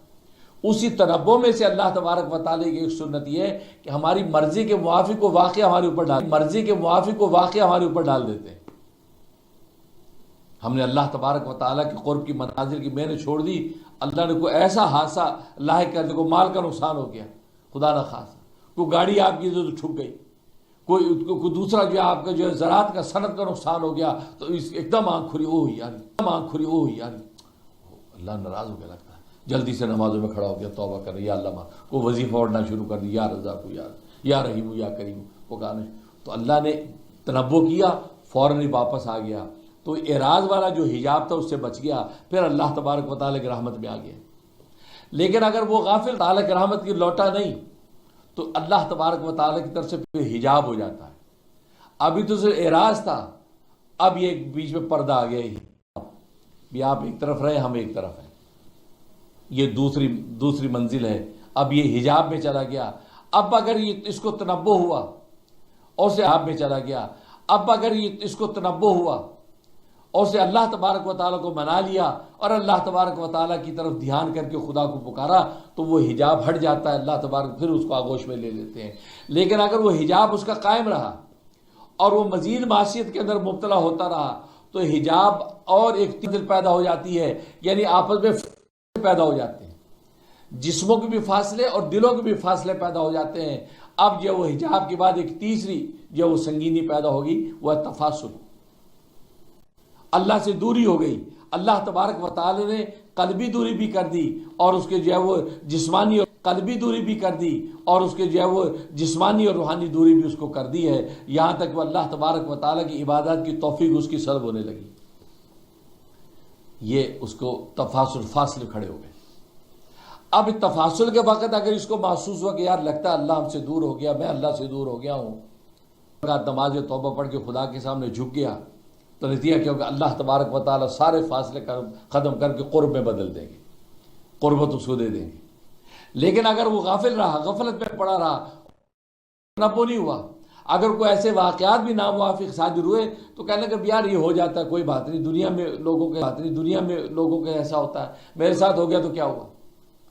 اسی تنبع میں سے اللہ تبارک و تعالیٰ کی ایک سنت یہ ہے کہ ہماری مرضی کے موافق کو واقعہ ہمارے اوپر ڈال دیتے ہیں. ہم نے اللہ تبارک و تعالیٰ کے قرب کی منازل کی محنت چھوڑ دی، اللہ نے کوئی ایسا حادثہ لاحق کر دیا، کوئی مال کا نقصان ہو گیا، خدا نہ خاصا، کوئی گاڑی آپ کی جو ٹھک گئی، کوئی دوسرا جو آپ کا جو ہے زراعت کا صنعت کا نقصان ہو گیا، تو ایک دم آنکھ کھلی، اوہ یار اللہ ناراض ہو گیا لگتا ہے، جلدی سے نمازوں میں کھڑا ہو گیا، توبہ کر یا اللہ کو وظیفہ اڑنا شروع کر دیا، یا رضا کو یا رحیم یا کریم پکارنے. تو اللہ نے تنبہ کیا، فوراً ہی واپس آ گیا. تو اعراض والا جو حجاب تھا اس سے بچ گیا، پھر اللہ تبارک و تعالیٰ کی رحمت میں آ گیا. لیکن اگر وہ غافل تعالیٰ کی رحمت کی لوٹا نہیں تو اللہ تبارک و تعالیٰ کی طرف سے پھر حجاب ہو جاتا ہے. ابھی تو صرف اعراض تھا، اب یہ بیچ میں پردہ آ گیا، بھی آپ ایک طرف رہے، ہم ایک طرف ہیں. یہ دوسری منزل ہے. اب یہ حجاب میں چلا گیا. اب اگر یہ اس کو تنبہ ہوا اور سے حجاب میں چلا گیا، اب اگر یہ اس کو تنبہ ہوا اور سے اللہ تبارک و تعالیٰ کو منا لیا اور اللہ تبارک و تعالیٰ کی طرف دھیان کر کے خدا کو پکارا، تو وہ حجاب ہٹ جاتا ہے، اللہ تبارک پھر اس کو آغوش میں لے لیتے ہیں. لیکن اگر وہ حجاب اس کا قائم رہا اور وہ مزید معصیت کے اندر مبتلا ہوتا رہا تو حجاب اور ایک دل پیدا ہو جاتی ہے، یعنی آپس میں پیدا ہو جاتے ہیں، جسموں کے بھی فاصلے اور دلوں کے بھی فاصلے پیدا ہو جاتے ہیں. اب جو وہ حجاب کے بعد ایک تیسری جو وہ سنگینی پیدا ہوگی وہ ہے تفاصل. اللہ سے دوری ہو گئی. اللہ تبارک و تعالی نے قلبی دوری بھی کر دی اور اس کے جو ہے وہ جسمانی اور قلبی دوری بھی کر دی اور اس کے جو ہے وہ جسمانی اور روحانی دوری بھی اس کو کر دی ہے، یہاں تک وہ اللہ تبارک و تعالی کی عبادات کی توفیق اس کی سلب ہونے لگی. یہ اس کو تفاصل فاصلے کھڑے ہو گئے. اب تفاصل کے وقت اگر اس کو محسوس ہوا کہ یار لگتا ہے اللہ ہم سے دور ہو گیا، میں اللہ سے دور ہو گیا ہوں، نماز توبہ پڑھ کے خدا کے سامنے جھک گیا، تو نتیجہ کیا ہوگا؟ اللہ تبارک و تعالیٰ سارے فاصلے ختم کر کے قرب میں بدل دیں گے، قربت اس کو دے دیں گے. لیکن اگر وہ غافل رہا، غفلت میں پڑا رہا، تنبہ نہیں ہوا، اگر کوئی ایسے واقعات بھی ناموافق صادر ہوئے تو کہنے لگا یار یہ ہو جاتا ہے، کوئی بات نہیں، دنیا میں لوگوں کے ایسا ہوتا ہے، میرے ساتھ ہو گیا تو کیا ہوا؟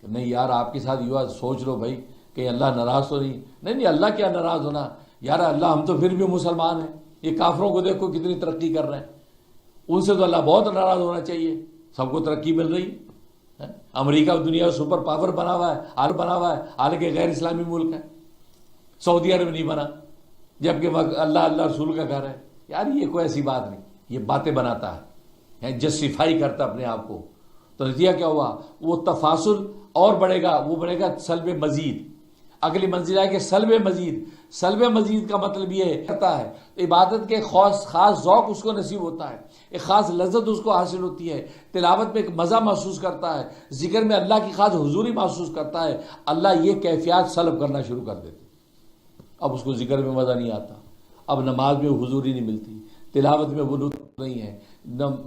نہیں یار آپ کے ساتھ یہ سوچ لو بھائی کہ اللہ ناراض تو نہیں، اللہ کیا ناراض ہونا یار، اللہ ہم تو پھر بھی مسلمان ہیں، یہ کافروں کو دیکھو کتنی ترقی کر رہے ہیں، ان سے تو اللہ بہت ناراض ہونا چاہیے. سب کو ترقی مل رہی ہے، امریکہ دنیا سپر پاور بنا ہوا ہے، حالانکہ غیر اسلامی ملک ہے، سعودی عرب نہیں بنا، جبکہ اللہ رسول کا گھر ہے. یار یہ کوئی ایسی بات نہیں، یہ باتیں بناتا ہے، جسٹیفائی کرتا اپنے آپ کو. تو نتیجہ کیا ہوا؟ وہ تفاصل اور بڑھے گا، وہ بڑھے گا سلب مزید. اگلی منزل ہے کہ سلب مزید کا مطلب یہ کرتا ہے عبادت کے خاص ذوق اس کو نصیب ہوتا ہے، ایک خاص لذت اس کو حاصل ہوتی ہے، تلاوت میں ایک مزہ محسوس کرتا ہے، ذکر میں اللہ کی خاص حضوری محسوس کرتا ہے. اللہ یہ کیفیات سلب کرنا شروع کر دیتے. اب اس کو ذکر میں مزہ نہیں آتا، اب نماز میں حضوری نہیں ملتی، تلاوت میں وہ لطف نہیں ہے،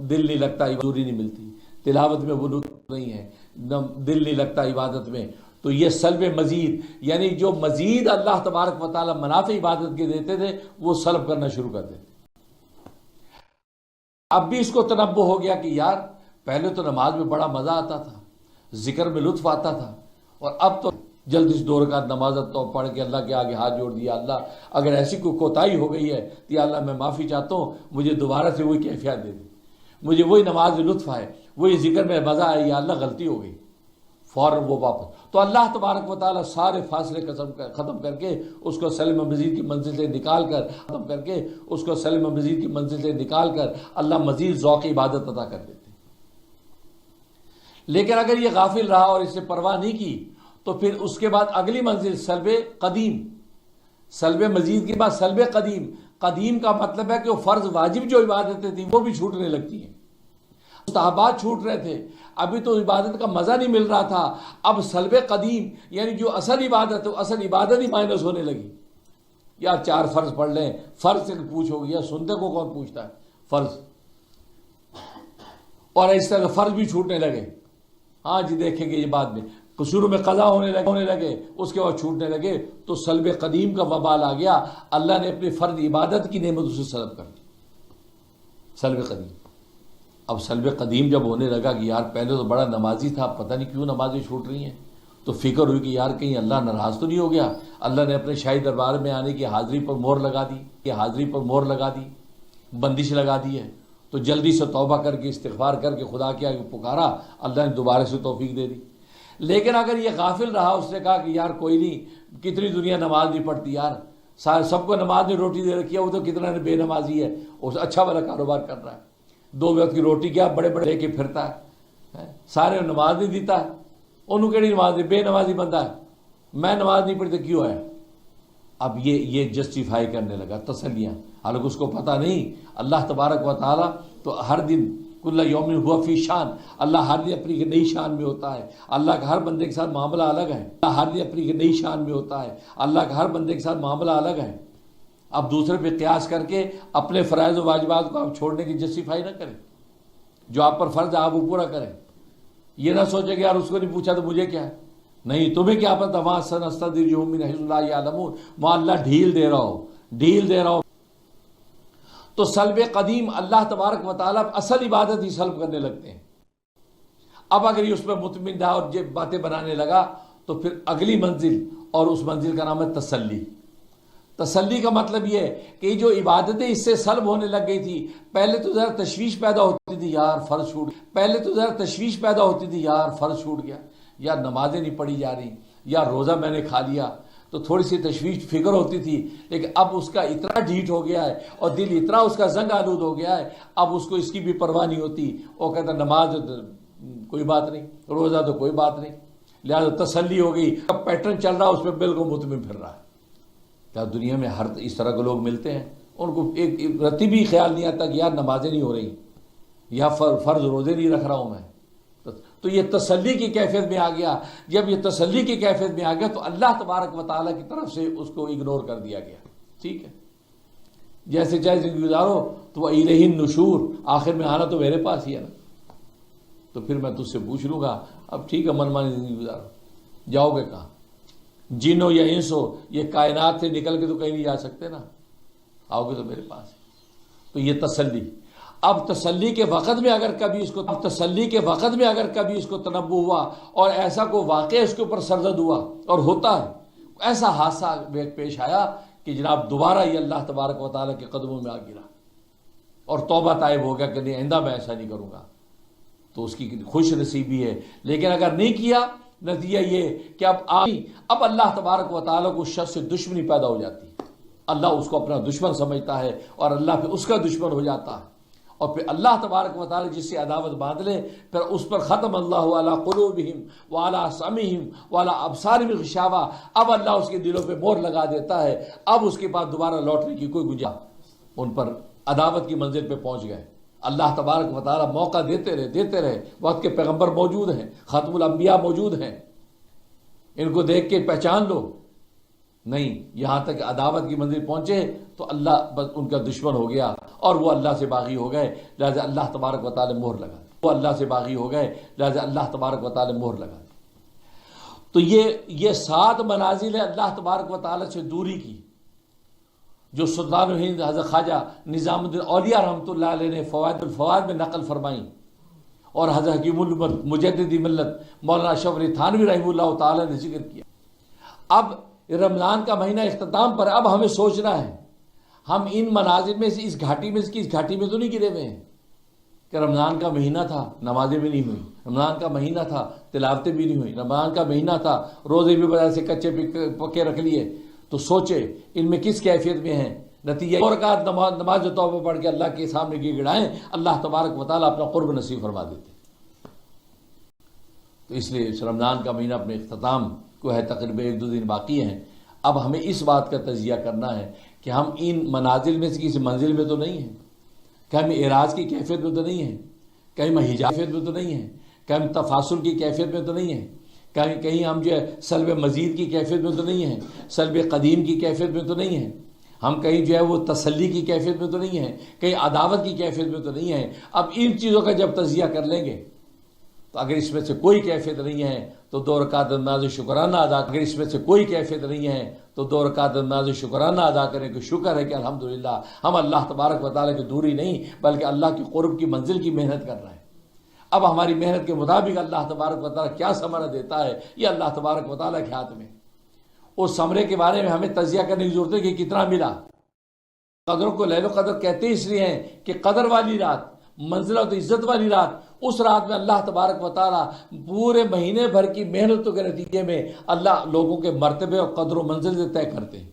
دل نہیں لگتا، حضوری نہیں ملتی، تلاوت میں وہ لطف نہیں ہے، دل نہیں لگتا عبادت میں. تو یہ سلب مزید، یعنی جو مزید اللہ تبارک و تعالی منافع عبادت کے دیتے تھے وہ سلب کرنا شروع کر دیتے. اب بھی اس کو تنبہ ہو گیا کہ یار پہلے تو نماز میں بڑا مزہ آتا تھا، ذکر میں لطف آتا تھا، اور اب تو جلدی سے 2 رکعت نماز تو پڑھ کے اللہ کے آگے ہاتھ جوڑ دیا، اللہ اگر ایسی کوئی کوتاہی ہو گئی ہے تو یا اللہ میں معافی چاہتا ہوں، مجھے دوبارہ سے وہی کیفیت دے دے، مجھے وہی نماز میں لطف آئے، وہی ذکر میں مزہ آئے، یا اللہ غلطی ہو گئی، فوراً وہ واپس. تو اللہ تبارک و تعالیٰ سارے فاصلے ختم کر کے اس کو سلم مزید کی منزل سے نکال کر اللہ مزید ذوق عبادت عطا کر دیتے. لیکن اگر یہ غافل رہا اور اس نے پرواہ نہیں کی تو پھر اس کے بعد اگلی منزل سلب قدیم، سلب مزید کے بعد سلب قدیم. قدیم کا مطلب ہے کہ وہ فرض واجب جو عبادتیں تھیں وہ بھی چھوٹنے لگتی ہیں، مستحبات چھوٹ رہے تھے، ابھی تو عبادت کا مزہ نہیں مل رہا تھا. اب سلب قدیم یعنی جو اصل عبادت ہے وہ اصل عبادت ہی مائنس ہونے لگی. یار 4 فرض پڑھ لیں، فرض سے پوچھو گے، یا سنتے کو کون پوچھتا ہے فرض، اور اس طرح فرض بھی چھوٹنے لگے. ہاں جی دیکھیں گے یہ بعد میں، شروع میں قضا ہونے لگے اس کے بعد چھوٹنے لگے، تو سلب قدیم کا وبال آ گیا. اللہ نے اپنی فرض عبادت کی نعمت اسے سلب کر دی، سلب قدیم. اب سلب قدیم جب ہونے لگا کہ یار پہلے تو بڑا نمازی تھا، پتہ نہیں کیوں نمازیں چھوٹ رہی ہیں، تو فکر ہوئی کہ یار کہیں اللہ ناراض تو نہیں ہو گیا. اللہ نے اپنے شاہی دربار میں آنے کی حاضری پر مہر لگا دی، بندش لگا دی ہے. تو جلدی سے توبہ کر کے استغفار کر کے خدا کے آگے پکارا، اللہ نے دوبارہ سے توفیق دے دی. لیکن اگر یہ غافل رہا، اس نے کہا کہ یار کوئی نہیں، کتنی دنیا نماز نہیں پڑھتی یار، سب کو نماز میں روٹی دے رکھی ہے، وہ تو کتنا بے نمازی ہے، اس اچھا والا کاروبار کر رہا ہے، 2 وقت کی روٹی کیا بڑے لے کے پھرتا ہے، سارے نماز نہیں دیتا ہے، انہوں کیڑی نماز نہیں، بے نمازی بندہ ہے، میں نماز نہیں پڑھتا کیوں ہے. اب یہ جسٹیفائی کرنے لگا، تسلیاں، حالانکہ اس کو پتہ نہیں اللہ تبارک و تعالیٰ تو ہر دن کل یوم ہوا فی شان، اللہ ہر دن اپنی نئی شان میں ہوتا ہے. اللہ کا ہر بندے کے ساتھ معاملہ الگ ہے، اللہ ہر دن اپنی نئی شان میں ہوتا ہے، اللہ کا ہر بندے کے ساتھ معاملہ الگ ہے. اب دوسرے پہ قیاس کر کے اپنے فرائض و واجبات کو آپ چھوڑنے کی جسٹیفائی نہ کریں. جو آپ پر فرض ہے آپ وہ پورا کریں. یہ نہ سوچیں کہ یار اس کو نہیں پوچھا تو مجھے کیا ہے، نہیں تمہیں کیا پتہ، وہاں سنستدرجہم من حیث لا یعلمون، وہاں اللہ ڈھیل دے رہا ہو. تو سلب قدیم اللہ تبارک و تعالیٰ اصل عبادت ہی سلب کرنے لگتے ہیں. اب اگر یہ اس پہ مطمئن رہا اور یہ باتیں بنانے لگا تو پھر اگلی منزل، اور اس منزل کا نام ہے تسلی. تسلی کا مطلب یہ ہے کہ جو عبادتیں اس سے سلب ہونے لگ گئی تھی، پہلے تو ذرا تشویش پیدا ہوتی تھی یار فرض چھوٹ گیا، یا نمازیں نہیں پڑھی جا رہی، یا روزہ میں نے کھا لیا، تو تھوڑی سی تشویش فکر ہوتی تھی. لیکن اب اس کا اتنا ڈھیٹ ہو گیا ہے اور دل اتنا اس کا زنگ آلود ہو گیا ہے، اب اس کو اس کی بھی پرواہ نہیں ہوتی. وہ کہتا نماز کوئی بات نہیں، روزہ تو کوئی بات نہیں، لہٰذا تسلی ہو گئی. اب پیٹرن چل رہا اس پہ بالکل مطمئن پھر رہا ہے. کیا دنیا میں ہر اس طرح کے لوگ ملتے ہیں، ان کو ایک رتی بھی خیال نہیں آتا کہ یار نمازیں نہیں ہو رہی، یا فرض روزے نہیں رکھ رہا ہوں میں. تو یہ تسلی کی کیفیت میں آ گیا. جب یہ تسلی کی کیفیت میں آ گیا تو اللہ تبارک و تعالیٰ کی طرف سے اس کو اگنور کر دیا گیا. ٹھیک ہے، جیسے چاہے زندگی گزارو تو وہ الیہ النشور، آخر میں آنا تو میرے پاس ہی ہے نا، تو پھر میں تجھ سے پوچھ لوں گا. اب ٹھیک ہے من مانی زندگی گزارو، جاؤ گے کہاں؟ جن ہو یا انس ہو، یہ کائنات سے نکل کے تو کہیں نہیں جا سکتے نا، آؤ گے تو میرے پاس. تو یہ تسلی. اب تسلی کے وقت میں اگر کبھی اس کو تنبؤ ہوا اور ایسا کوئی واقعہ اس کے اوپر سرزد ہوا، اور ہوتا ہے ایسا حادثہ پیش آیا کہ جناب دوبارہ یہ اللہ تبارک و تعالیٰ کے قدموں میں آ گرا اور توبہ طائب ہو گیا کہ نہیں آئندہ میں ایسا نہیں کروں گا، تو اس کی خوش نصیبی ہے. لیکن اگر نہیں کیا، نتیجہ یہ کہ اب اللہ تبارک و تعالیٰ کو اس شخص سے دشمنی پیدا ہو جاتی ہے. اللہ اس کو اپنا دشمن سمجھتا ہے اور اللہ پھر اس کا دشمن ہو جاتا ہے. اور پھر اللہ تبارک و تعالی جس سے عداوت باندھ لے، پھر اس پر ختم اللہ علی قلوبہم وعلی سمعہم وعلی ابصارہم غشاوہ. اب اللہ اس کے دلوں پہ مہر لگا دیتا ہے. اب اس کے بعد دوبارہ لوٹنے کی کوئی گنجائش، ان پر عداوت کی منزل پہ پہنچ گئے. اللہ تبارک و تعالی موقع دیتے رہے. وقت کے پیغمبر موجود ہیں، ختم الانبیاء موجود ہیں، ان کو دیکھ کے پہچان لو. نہیں، یہاں تک عداوت کی منزل پہنچے تو اللہ بس ان کا دشمن ہو گیا اور وہ اللہ سے باغی ہو گئے. لہذا اللہ تبارک و تعالی مہر لگا دی. تو یہ 7 منازل ہے اللہ تبارک و تعالی سے دوری کی، جو سلطان الہند حضرت خواجہ نظام الدین اولیاء رحمۃ اللہ علیہ نے فوائد الفوائد میں نقل فرمائیں، اور حضرت حکیم الامت مجدد ملت مولانا اشرف علی تھانوی رحمہ اللہ تعالی نے ذکر کیا. اب رمضان کا مہینہ اختتام پر، اب ہمیں سوچنا ہے ہم ان مناظر میں سے اس گھاٹی میں تو نہیں گرے ہوئے ہیں. کہ رمضان کا مہینہ تھا نمازیں بھی نہیں ہوئی، رمضان کا مہینہ تھا تلاوتیں بھی نہیں ہوئی، رمضان کا مہینہ تھا روزے بھی بجائے سے کچے پکے رکھ لیے، تو سوچے ان میں کس کیفیت میں ہیں۔ نتیجہ اور رکعت نماز توبہ پڑھ کے اللہ کے سامنے گڑ گڑائیں، اللہ تبارک و تعالیٰ اپنا قرب نصیب فرما دیتے۔ تو اس لیے اس رمضان کا مہینہ اپنے اختتام کو ہے، تقریباً 1-2 دن باقی ہیں۔ اب ہمیں اس بات کا تجزیہ کرنا ہے کہ ہم ان منازل میں سے کسی منزل میں تو نہیں ہیں، کہ ہم اعراض کی کیفیت میں تو نہیں ہیں، کہیں ہم حجاب کی کیفیت میں تو نہیں ہیں، کہ ہم تفاصل کی کیفیت میں تو نہیں ہیں، کہیں ہم جو ہے سلب مزید کی کیفیت میں تو نہیں ہیں، سلب قدیم کی کیفیت میں تو نہیں ہیں، ہم کہیں جو ہے وہ تسلی کی کیفیت میں تو نہیں ہیں، کہیں عداوت کی کیفیت میں تو نہیں ہیں۔ اب ان چیزوں کا جب تجزیہ کر لیں گے تو اگر اس میں سے کوئی کیفیت نہیں ہے تو 2 رکعت نماز شکرانہ ادا، اگر اس میں سے کوئی کیفیت نہیں ہے تو 2 رکعت نماز شکرانہ ادا کریں کہ شکر ہے کہ الحمدللہ ہم اللہ تبارک و تعالیٰ کی دوری نہیں بلکہ اللہ کی قرب کی منزل کی محنت کر رہے ہیں۔ اب ہماری محنت کے مطابق اللہ تبارک و تعالیٰ کیا ثمرہ دیتا ہے یہ اللہ تبارک و تعالیٰ کے ہاتھ میں۔ اس ثمرے کے بارے میں ہمیں تجزیہ کرنے کی ضرورت ہے کہ کتنا ملا۔ قدروں کو لیل و قدر کہتے اس لیے ہیں کہ قدر والی رات، منزلت و عزت والی رات، اس رات میں اللہ تبارک و تعالیٰ پورے مہینے بھر کی محنتوں کے نتیجے میں اللہ لوگوں کے مرتبے اور قدر و منزل طے کرتے ہیں۔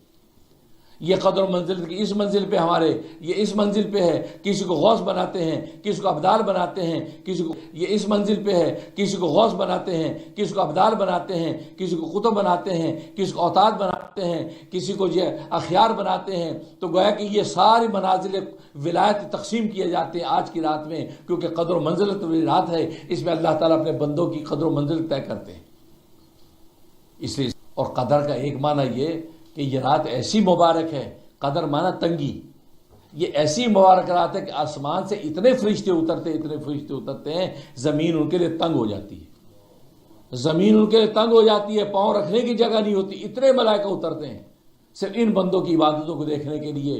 یہ قدر و منزل اس منزل پہ ہمارے یہ اس منزل پہ ہے، کسی کو غوث بناتے ہیں، کسی کو ابدال بناتے ہیں، کسی کو یہ اس منزل پہ ہے، کسی کو غوث بناتے ہیں، کسی کو ابدال بناتے ہیں، کسی کو قطب بناتے ہیں، کسی کو اوتاد بناتے ہیں، کسی کو جو اخیار بناتے ہیں۔ تو گویا کہ یہ ساری منازل ولایت تقسیم کیے جاتے ہیں آج کی رات میں، کیونکہ قدر و منزلت والی رات ہے، اس میں اللہ تعالیٰ اپنے بندوں کی قدر و منزل طے کرتے ہیں۔ اس لیے اور قدر کا ایک معنی یہ کہ یہ رات ایسی مبارک ہے، قدر معنی تنگی، یہ ایسی مبارک رات ہے کہ آسمان سے اتنے فرشتے اترتے ہیں، زمین ان کے لیے تنگ ہو جاتی ہے، زمین ان کے لیے تنگ ہو جاتی ہے، پاؤں رکھنے کی جگہ نہیں ہوتی، اتنے ملائکہ اترتے ہیں صرف ان بندوں کی عبادتوں کو دیکھنے کے لیے،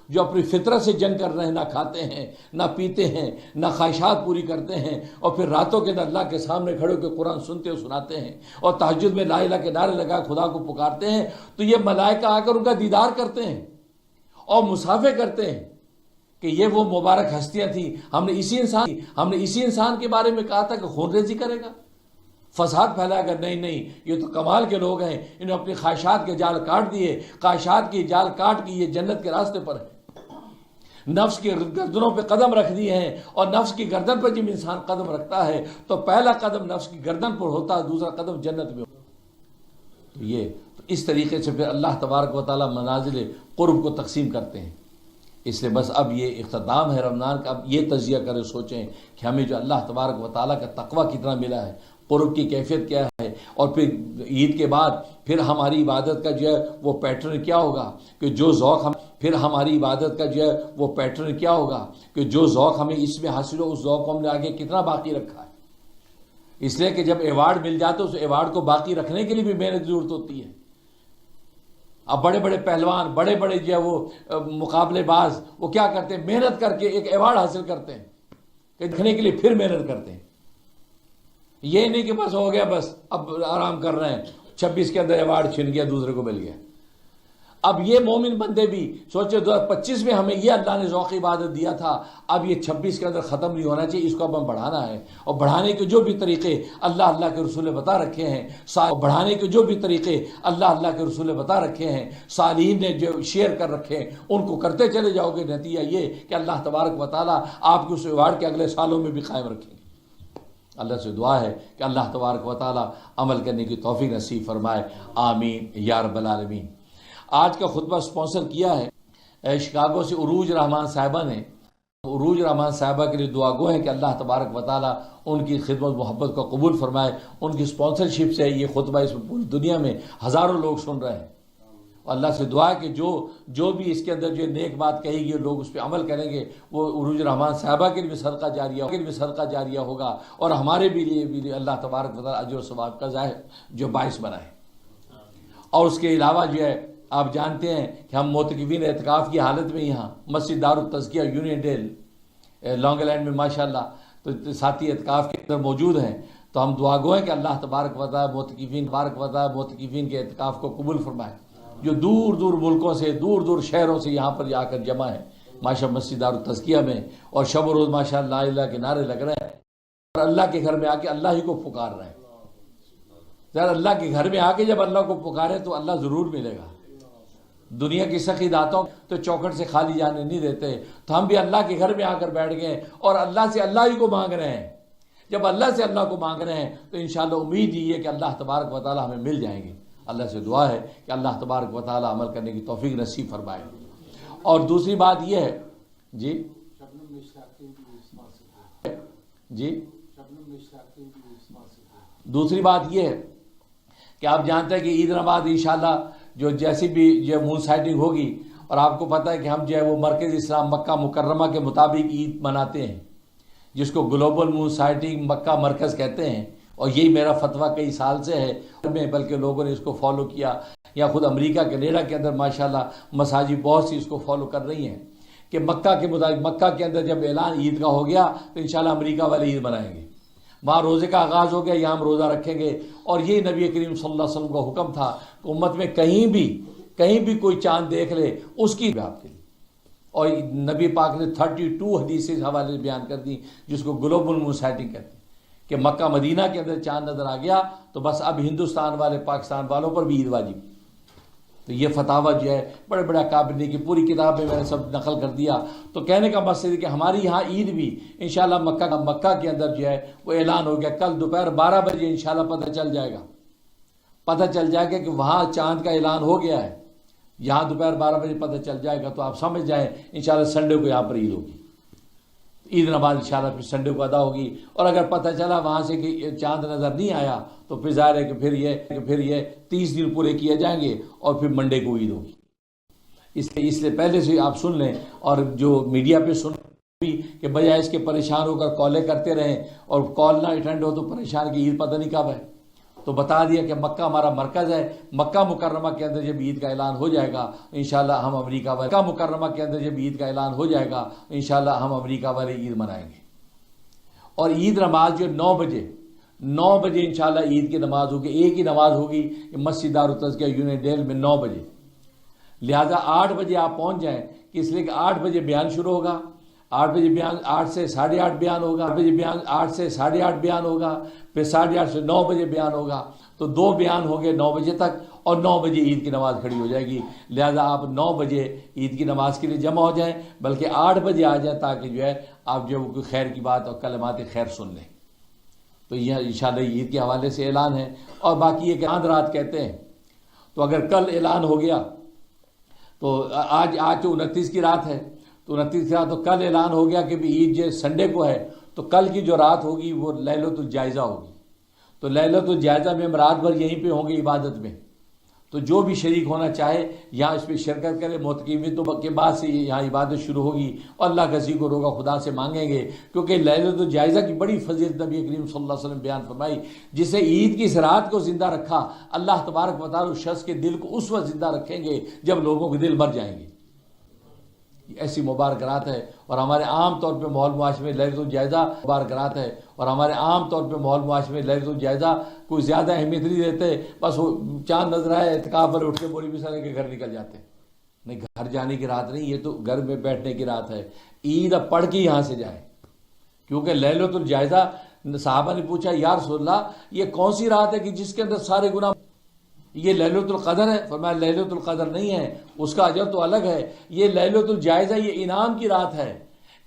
جو اپنی فطرت سے جنگ کر رہے ہیں، نہ کھاتے ہیں نہ پیتے ہیں نہ خواہشات پوری کرتے ہیں، اور پھر راتوں کے اندر اللہ کے سامنے کھڑے ہو کے قرآن سنتے اور سناتے ہیں، اور تہجد میں لا الہ کے نعرے لگا خدا کو پکارتے ہیں۔ تو یہ ملائکہ آ کر ان کا دیدار کرتے ہیں اور مصافحہ کرتے ہیں کہ یہ وہ مبارک ہستیاں تھیں۔ ہم نے اسی انسان کے بارے میں کہا تھا کہ خون ریزی کرے گا، فساد پھیلائے گا، نہیں یہ تو کمال کے لوگ ہیں، انہوں اپنی خواہشات کے جال کاٹ دیے، خواہشات کی جال کاٹ کے یہ جنت کے راستے پر ہے، نفس کی گردنوں پہ قدم رکھ دیے ہیں، اور نفس کی گردن پر جب انسان قدم رکھتا ہے تو پہلا قدم نفس کی گردن پر ہوتا ہے، دوسرا قدم جنت میں ہوتا ہے۔ تو اس طریقے سے پھر اللہ تبارک و تعالیٰ منازل قرب کو تقسیم کرتے ہیں۔ اس لیے بس اب یہ اختتام ہے رمضان کا، اب یہ تجزیہ کریں، سوچیں کہ ہمیں جو اللہ تبارک و تعالیٰ کا تقویٰ کتنا ملا ہے، قرب کی کیفیت کیا ہے، اور پھر عید کے بعد پھر ہماری عبادت کا جو ہے وہ پیٹرن کیا ہوگا، کہ جو ذوق ہماری عبادت کا جو ہے وہ پیٹرن کیا ہوگا، کہ جو ذوق ہمیں اس میں حاصل ہو اس ذوق کو ہم نے آگے کتنا باقی رکھا ہے۔ اس لیے کہ جب ایوارڈ مل جاتے اس ایوارڈ کو باقی رکھنے کے لیے بھی محنت ضرورت ہوتی ہے۔ اب بڑے بڑے پہلوان، بڑے بڑے جو ہے وہ مقابلے باز، وہ کیا کرتے ہیں، محنت کر کے ایک ایوارڈ حاصل کرتے ہیں، کہ رکھنے کے لیے پھر محنت کرتے ہیں۔ یہ نہیں کہ بس ہو گیا، بس اب آرام کر رہے ہیں، 26 کے اندر ایوارڈ چھن گیا، دوسرے کو مل گیا۔ اب یہ مومن بندے بھی سوچے 2025 میں ہمیں یہ اللہ نے ذوق عبادت دیا تھا، اب یہ 26 کے اندر ختم نہیں ہونا چاہیے، اس کو اب ہم بڑھانا ہے، اور بڑھانے کے جو بھی طریقے اللہ کے رسول نے بتا رکھے ہیں، صالحین نے جو شیئر کر رکھے ہیں ان کو کرتے چلے جاؤ گے، نتیجہ یہ کہ اللہ تبارک و تعالیٰ آپ کے اس ایوارڈ کے اگلے سالوں میں بھی قائم رکھیں گے۔ اللہ سے دعا ہے کہ اللہ تبارک و تعالیٰ عمل کرنے کی توفیق نصیب فرمائے، آمین یا رب العالمین۔ آج کا خطبہ سپانسر کیا ہے شکاگو سے عروج رحمان صاحبہ نے۔ عروج رحمان صاحبہ کے لیے دعا گو ہیں کہ اللہ تبارک و تعالیٰ ان کی خدمت محبت کو قبول فرمائے۔ ان کی سپانسرشپ سے یہ خطبہ اس پوری دنیا میں ہزاروں لوگ سن رہے ہیں، اور اللہ سے دعا ہے کہ جو بھی اس کے اندر جو نیک بات کہے گی لوگ اس پہ عمل کریں گے، وہ عروج رحمان صاحبہ کے لیے بھی صدقہ جاریہ ہوگا، اور ہمارے لیے بھی اللہ تبارک و تعالیٰ اجر و ثواب کا ظاہر جو باعث بنائے۔ اور اس کے علاوہ جو ہے آپ جانتے ہیں کہ ہم معتکفین اعتکاف کی حالت میں یہاں مسجد دار التزکیہ یونین ڈیل لانگ لینڈ میں ماشاءاللہ تو ساتھی اعتکاف کے اندر موجود ہیں، تو ہم دعا گو ہیں کہ اللہ تبارک و تعالیٰ معتکفین کے اعتکاف کو قبول فرمائے، جو دور دور ملکوں سے دور دور شہروں سے یہاں پر جا کر جمع ہیں۔ ماشاء مسجد دار التزکیہ میں، اور شب و روز ماشاء اللہ لا الہ کے نعرے لگ رہے ہیں، اور اللہ کے گھر میں آ کے اللہ ہی کو پکار رہے ہیں۔ ذرا اللہ کے گھر میں آ کے جب اللہ کو پکارے تو اللہ ضرور ملے گا۔ دنیا کی سخی داتوں تو چوکھٹ سے خالی جانے نہیں دیتے، تو ہم بھی اللہ کے گھر میں آ کر بیٹھ گئے اور اللہ سے اللہ ہی کو مانگ رہے ہیں۔ جب اللہ سے اللہ کو مانگ رہے ہیں تو انشاءاللہ امید ہی ہے کہ اللہ تبارک و تعالی ہمیں مل جائیں گے۔ اللہ سے دعا ہے کہ اللہ تبارک و تعالی عمل کرنے کی توفیق نصیب فرمائے۔ اور دوسری بات یہ ہے جی دوسری بات یہ ہے کہ آپ جانتے ہیں کہ عید نماز انشاءاللہ جو جیسی بھی جو مون سائٹنگ ہوگی، اور آپ کو پتہ ہے کہ ہم جو ہے وہ مرکز اسلام مکہ مکرمہ کے مطابق عید مناتے ہیں، جس کو گلوبل مون سائٹنگ مکہ مرکز کہتے ہیں، اور یہی میرا فتویٰ کئی سال سے ہے، بلکہ لوگوں نے اس کو فالو کیا، یا خود امریکہ کینیڈا کے اندر ماشاءاللہ مساجد بہت سی اس کو فالو کر رہی ہیں کہ مکہ کے مطابق مکہ کے اندر جب اعلان عید کا ہو گیا تو انشاءاللہ امریکہ والے عید منائیں گے، وہاں روزے کا آغاز ہو گیا، یہاں ہم روزہ رکھیں گے۔ اور یہ نبی کریم صلی اللہ علیہ وسلم کا حکم تھا کہ امت میں کہیں بھی کوئی چاند دیکھ لے اس کی آپ کے لیے، اور نبی پاک نے 32 حدیث اس حوالے سے بیان کر دی، جس کو گلوبل مون سائٹنگ کہتے ہیں، کہ مکہ مدینہ کے اندر چاند نظر آ گیا تو بس اب ہندوستان والے پاکستان والوں پر بھی عید واجب۔ تو یہ فتاویٰ جو ہے بڑے بڑے اکابر کی پوری کتاب میں نے سب نقل کر دیا۔ تو کہنے کا مقصد ہے کہ ہماری یہاں عید بھی انشاءاللہ مکہ کے اندر جو ہے وہ اعلان ہو گیا، کل دوپہر 12 بجے انشاءاللہ پتہ چل جائے گا کہ وہاں چاند کا اعلان ہو گیا ہے، یہاں دوپہر 12 بجے پتہ چل جائے گا، تو آپ سمجھ جائیں انشاءاللہ سنڈے کو یہاں پر عید ہوگی، عید نماز انشاءاللہ پھر سنڈے کو ادا ہوگی۔ اور اگر پتہ چلا وہاں سے کہ چاند نظر نہیں آیا تو پھر ظاہر ہے کہ پھر یہ 30 دن پورے کیے جائیں گے اور پھر منڈے کو عید ہوگی۔ اس لیے پہلے سے آپ سن لیں، اور جو میڈیا پہ سن بھی کہ بجائے اس کے پریشان ہو کر کالیں کرتے رہیں اور کال نہ اٹینڈ ہو تو پریشان کہ عید پتہ نہیں کب ہے، تو بتا دیا کہ مکہ ہمارا مرکز ہے، مکہ مکرمہ کے اندر جب عید کا اعلان ہو جائے گا انشاءاللہ ہم امریکہ والے مکہ مکرمہ کے اندر جب عید کا اعلان ہو جائے گا انشاءاللہ ہم امریکہ والے عید منائیں گے۔ اور عید نماز جو 9 بجے انشاءاللہ عید کی نماز ہوگی، ایک ہی نماز ہوگی مسجد دار التزکیہ یونین ڈیل میں 9 بجے، لہذا 8 بجے آپ پہنچ جائیں، کہ اس لیے کہ 8 بجے بیان شروع ہوگا، 8 بجے بیان 8 سے 8:30 بیان ہوگا، 8 بجے بیان 8 سے 8:30 بیان ہوگا، پھر 8:30 سے 9 بجے بیان ہوگا، تو 2 بیان ہو گئے 9 بجے تک، اور 9 بجے عید کی نماز کھڑی ہو جائے گی۔ لہذا آپ 9 بجے عید کی نماز کے لیے جمع ہو جائیں، بلکہ 8 بجے آ جائیں تاکہ جو ہے آپ جو کوئی خیر کی بات اور کلمات خیر سن لیں۔ تو یہ انشاءاللہ عید کے حوالے سے اعلان ہے۔ اور باقی یہ کہ چاند رات کہتے ہیں، تو اگر کل اعلان ہو گیا تو آج تو 29 کی رات ہے، تو 29 کی رات تو کل اعلان ہو گیا کہ بھی عید جو سنڈے کو ہے، تو کل کی جو رات ہوگی وہ لیلۃ الجائزہ ہوگی، تو لیلۃ الجائزہ میں ہم رات بھر یہیں پہ ہوں گے عبادت میں، تو جو بھی شریک ہونا چاہے یہاں اس پہ شرکت کرے۔ معتکفین تو کے بعد سے یہاں عبادت شروع ہوگی، اور اللہ کا ذکر ہوگا، خدا سے مانگیں گے، کیونکہ لیلۃ الجائزہ کی بڑی فضیلت نبی کریم صلی اللہ علیہ وسلم بیان فرمائی، جسے عید کی اس رات کو زندہ رکھا، اللہ تبارک و تعالی اس شخص کے دل کو اس وقت زندہ رکھیں گے جب لوگوں کے دل مر جائیں گے۔ ایسی مبارک رات ہے، اور ہمارے عام طور پہ ماحول معاشرے میں لیلۃ الجائزہ مبارک رات ہے، اور ہمارے عام طور پہ ماحول معاشرے میں لیلۃ الجائزہ کوئی زیادہ اہمیت نہیں دیتے، بس وہ چاند نظر آئے اعتکاف پر اٹھ کے بولی بھی سارے کے گھر نکل جاتے ہیں۔ نہیں، گھر جانے کی رات نہیں، یہ تو گھر میں بیٹھنے کی رات ہے۔ عید اب پڑھ کے یہاں سے جائیں، کیونکہ لیلۃ الجائزہ صحابہ نے پوچھا یا رسول اللہ یہ کون سی رات ہے کہ جس کے اندر سارے گناہ، یہ لیلۃ القدر ہے؟ فرمایا لیلۃ القدر نہیں ہے، اس کا اجر تو الگ ہے، یہ لیلۃ الجائزہ یہ انعام کی رات ہے،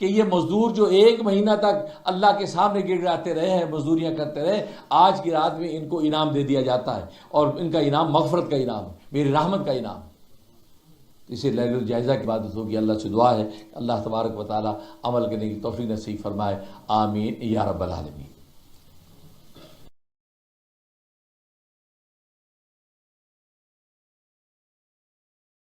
کہ یہ مزدور جو 1 مہینہ تک اللہ کے سامنے گڑگڑاتے رہے ہیں، مزدوریاں کرتے رہے، آج کی رات میں ان کو انعام دے دیا جاتا ہے، اور ان کا انعام مغفرت کا انعام ہے، میری رحمت کا انعام ہے۔ اسے لیلۃ الجائزہ کی عبادت ہوگی۔ اللہ سے دعا ہے اللہ تبارک و تعالی عمل کرنے کی توفیق نصیب فرمائے، آمین یا رب العالمین۔